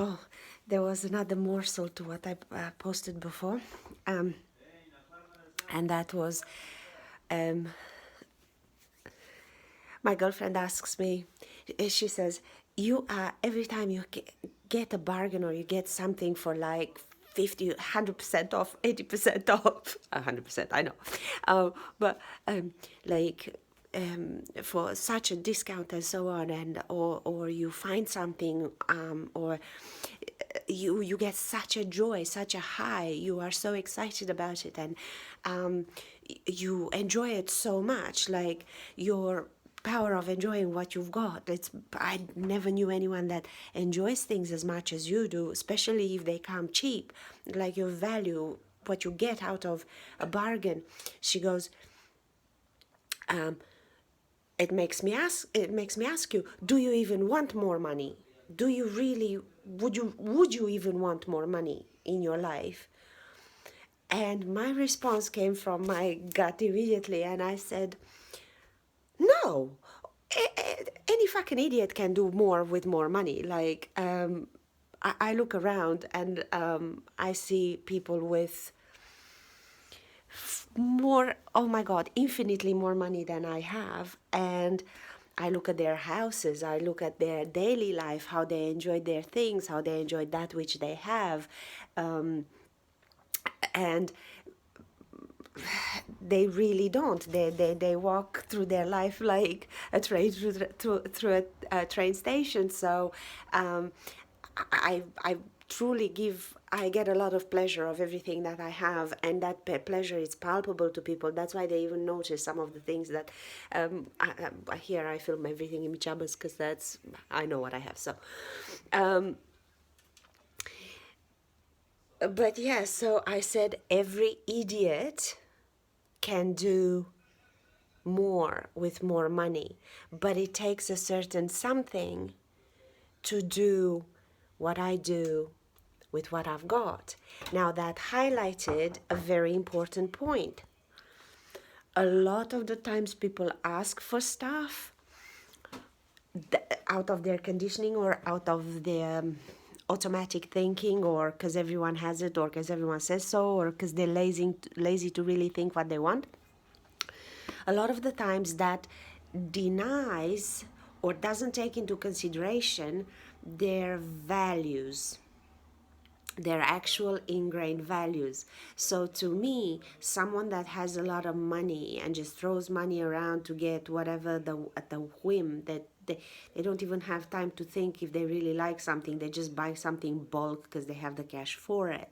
Oh, there was another morsel to what I posted before, um, and that was um, my girlfriend asks me, she says, "You are every time you get a bargain or you get something for like 50, 100% off, 80% off, 100%, I know, but like." For such a discount and so on, and or you find something, or you get such a joy, such a high, you are so excited about it, and you enjoy it so much, like your power of enjoying what you've got. I never knew anyone that enjoys things as much as you do, especially if they come cheap, like your value, what you get out of a bargain. She goes, it makes me ask you, do you even want more money? Do you really, would you even want more money in your life? And my response came from my gut immediately, and I said, no. Any fucking idiot can do more with more money. Like, I look around and I see people with more, oh my God, infinitely more money than I have. And I look at their houses, I look at their daily life, how they enjoy their things, how they enjoy that which they have. And they really don't. They walk through their life like a train through a train station. So I truly I get a lot of pleasure of everything that I have, and that pleasure is palpable to people. That's why they even notice some of the things that here I film everything in pajamas, because I know what I have. So but yeah, so I said every idiot can do more with more money, but it takes a certain something to do what I do with what I've got. Now, that highlighted a very important point. A lot of the times people ask for stuff out of their conditioning or out of their automatic thinking, or because everyone has it, or because everyone says so, or because they're lazy to really think what they want. A lot of the times that denies or doesn't take into consideration their values, their actual ingrained values. So to me, someone that has a lot of money and just throws money around to get whatever at the whim, that they don't even have time to think if they really like something. They just buy something bulk because they have the cash for it.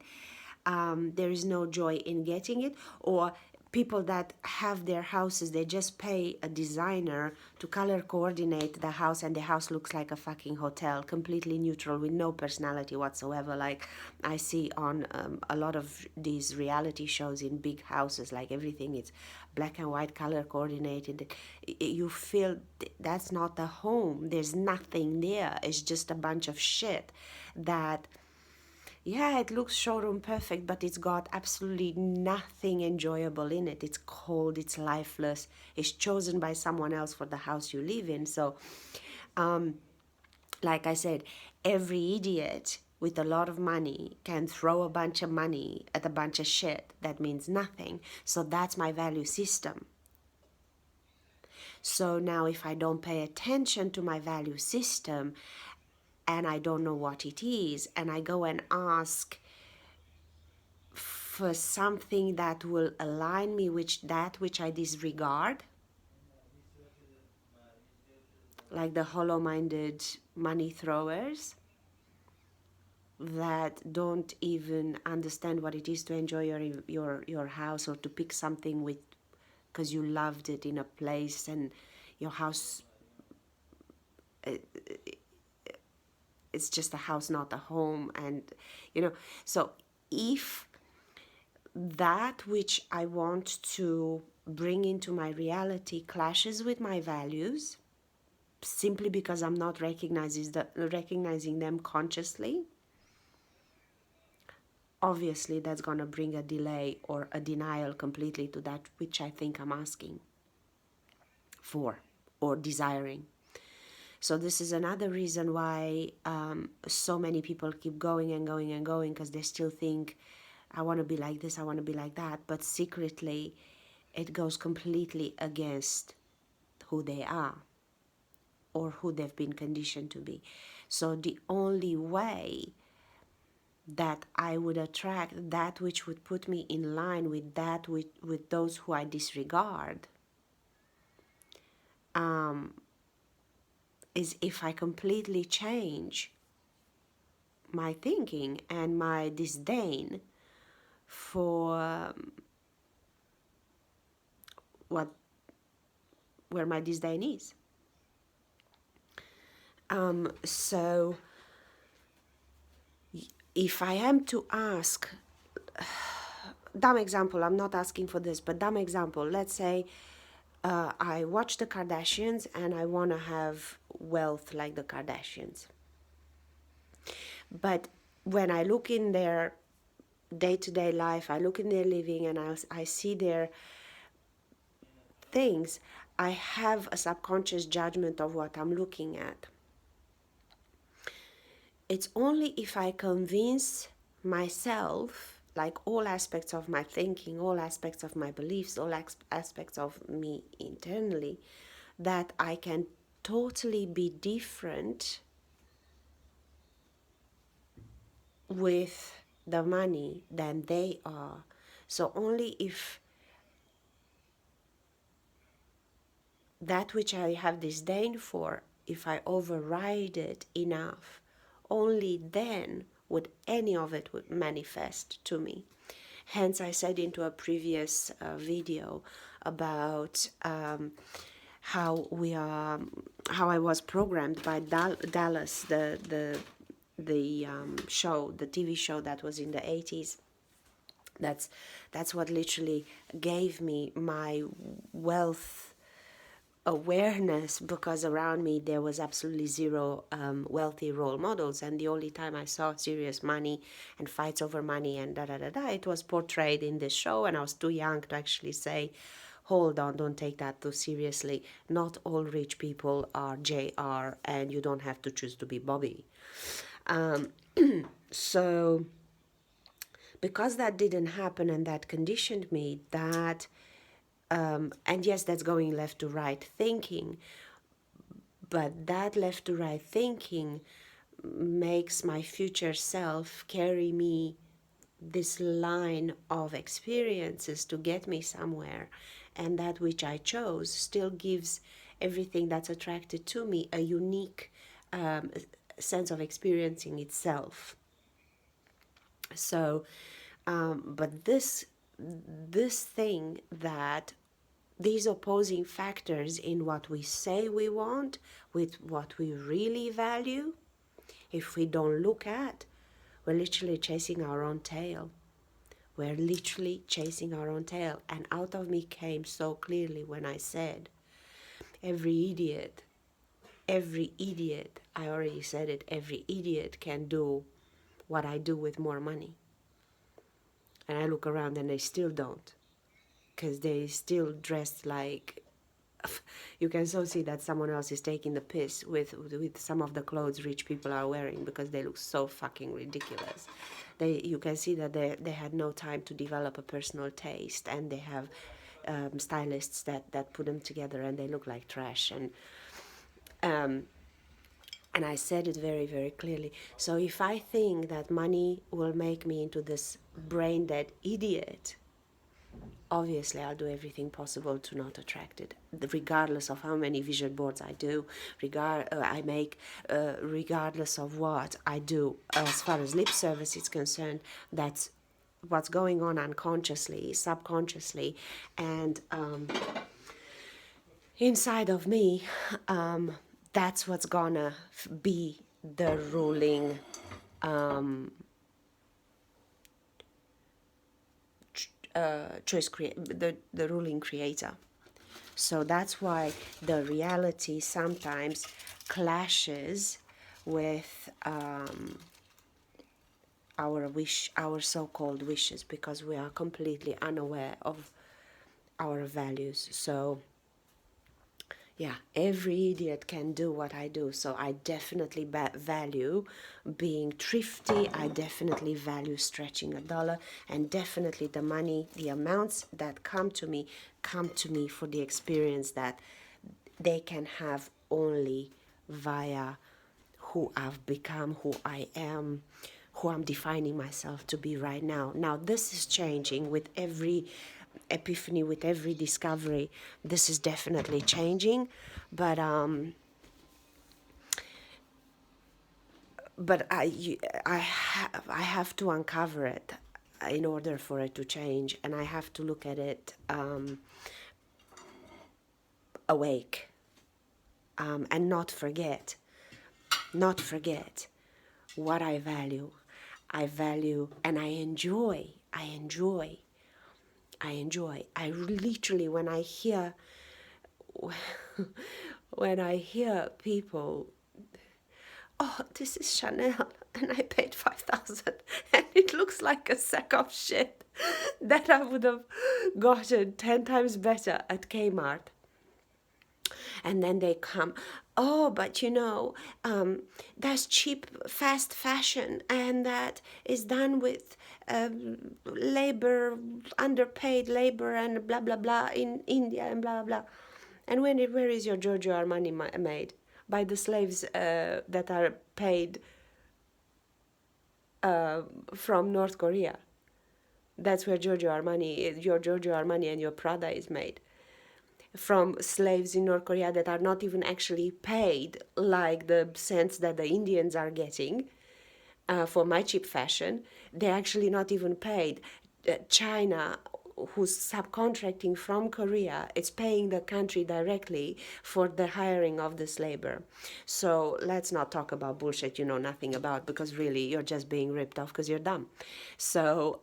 There is no joy in getting it. Or people that have their houses, they just pay a designer to color coordinate the house, and the house looks like a fucking hotel, completely neutral with no personality whatsoever. Like I see on a lot of these reality shows in big houses, like everything is black and white, color coordinated. You feel that's not a home. There's nothing there. It's just a bunch of shit that, yeah, it looks showroom perfect, but it's got absolutely nothing enjoyable in it. It's cold, it's lifeless, it's chosen by someone else for the house you live in. So, like I said, every idiot with a lot of money can throw a bunch of money at a bunch of shit that means nothing. So that's my value system. So now if I don't pay attention to my value system and I don't know what it is, and I go and ask for something that will align me with that which I disregard, like the hollow-minded money throwers that don't even understand what it is to enjoy your house, or to pick something with because you loved it in a place, and your house, it's just a house, not a home. And so if that which I want to bring into my reality clashes with my values, simply because I'm not recognizing them consciously, obviously that's going to bring a delay or a denial completely to that which I think I'm asking for or desiring. So this is another reason why so many people keep going and going and going, because they still think, I want to be like this, I want to be like that. But secretly, it goes completely against who they are or who they've been conditioned to be. So the only way that I would attract that which would put me in line with that with those who I disregard is if I completely change my thinking and my disdain for what where my disdain is. So if I am to ask, dumb example, I'm not asking for this, but dumb example, let's say I watch the Kardashians and I want to have wealth like the Kardashians. But when I look in their day-to-day life, I look in their living and I see their things, I have a subconscious judgment of what I'm looking at. It's only if I convince myself, like all aspects of my thinking, all aspects of my beliefs, all aspects of me internally, that I can totally be different with the money than they are. So only if that which I have disdain for, if I override it enough, only then would any of it would manifest to me. Hence, I said into a previous video about how I was programmed by Dallas, the show, the TV show that was in the 80s. That's what literally gave me my wealth awareness, because around me there was absolutely zero wealthy role models, and the only time I saw serious money and fights over money and it was portrayed in this show, and I was too young to actually say, hold on, don't take that too seriously. Not all rich people are JR, and you don't have to choose to be Bobby. So because that didn't happen and that conditioned me, that and yes, that's going left to right thinking, but that left to right thinking makes my future self carry me this line of experiences to get me somewhere, and that which I chose still gives everything that's attracted to me a unique sense of experiencing itself. So but this thing, that these opposing factors in what we say we want with what we really value, if we don't look at, we're literally chasing our own tail. We're literally chasing our own tail. And out of me came so clearly when I said, every idiot, I already said it, every idiot can do what I do with more money. And I look around and they still don't, because they still dressed like, you can so see that someone else is taking the piss with some of the clothes rich people are wearing, because they look so fucking ridiculous. You can see that they had no time to develop a personal taste, and they have stylists that put them together, and they look like trash. And I said it very, very clearly. So if I think that money will make me into this brain dead idiot, obviously I'll do everything possible to not attract it, regardless of how many vision boards I do, regardless of what I do. As far as lip service is concerned, that's what's going on unconsciously, subconsciously, and inside of me. That's what's gonna be the ruling the ruling creator. So that's why the reality sometimes clashes with our so-called wishes, because we are completely unaware of our values. So Yeah, every idiot can do what I do. So I definitely value being thrifty. I definitely value stretching a dollar, and definitely the money, the amounts that come to me for the experience that they can have only via who I've become, who I am, who I'm defining myself to be right now. Now, this is changing with every epiphany, with every discovery. This is definitely changing, but I have to uncover it in order for it to change, and I have to look at it awake, and not forget what I value. I value and I enjoy. I literally, when I hear people, oh, this is Chanel, and I paid 5,000, and it looks like a sack of shit that I would have gotten 10 times better at Kmart. And then they come, oh, but that's cheap fast fashion, and that is done with labor, underpaid labor, and blah blah blah in India, and blah blah. And where is your Giorgio Armani made? By the slaves that are paid from North Korea. That's where your Giorgio Armani and your Prada is made. From slaves in North Korea that are not even actually paid like the cents that the Indians are getting for my cheap fashion. They're actually not even paid. China, who's subcontracting from Korea, is paying the country directly for the hiring of this labor. So let's not talk about bullshit you know nothing about, because really you're just being ripped off because you're dumb. So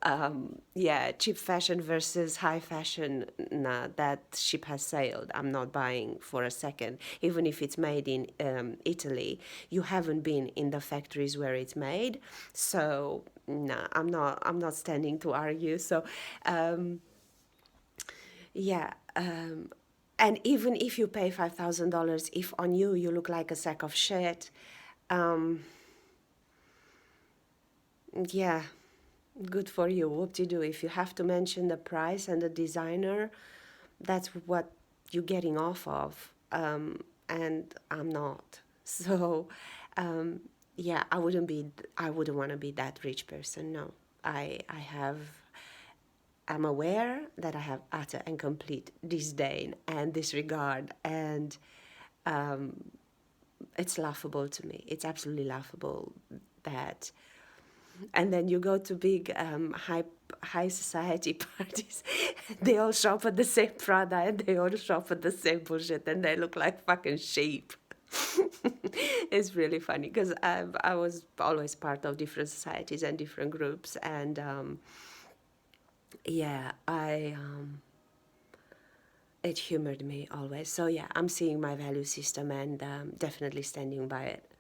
yeah, cheap fashion versus high fashion, nah, that ship has sailed. I'm not buying for a second. Even if it's made in Italy, you haven't been in the factories where it's made. So nah, I'm not standing to argue. So yeah, and even if you pay $5,000, if on you look like a sack of shit, yeah, good for you. What do you do? If you have to mention the price and the designer, that's what you're getting off of. And I'm not. So, yeah, I wouldn't want to be that rich person. No, I'm aware that I have utter and complete disdain and disregard, and it's laughable to me. It's absolutely laughable that. And then you go to big high society parties. They all shop at the same Prada, and they all shop at the same bullshit, and they look like fucking sheep. It's really funny because I was always part of different societies and different groups, and yeah, it humored me always. So yeah, I'm seeing my value system and definitely standing by it.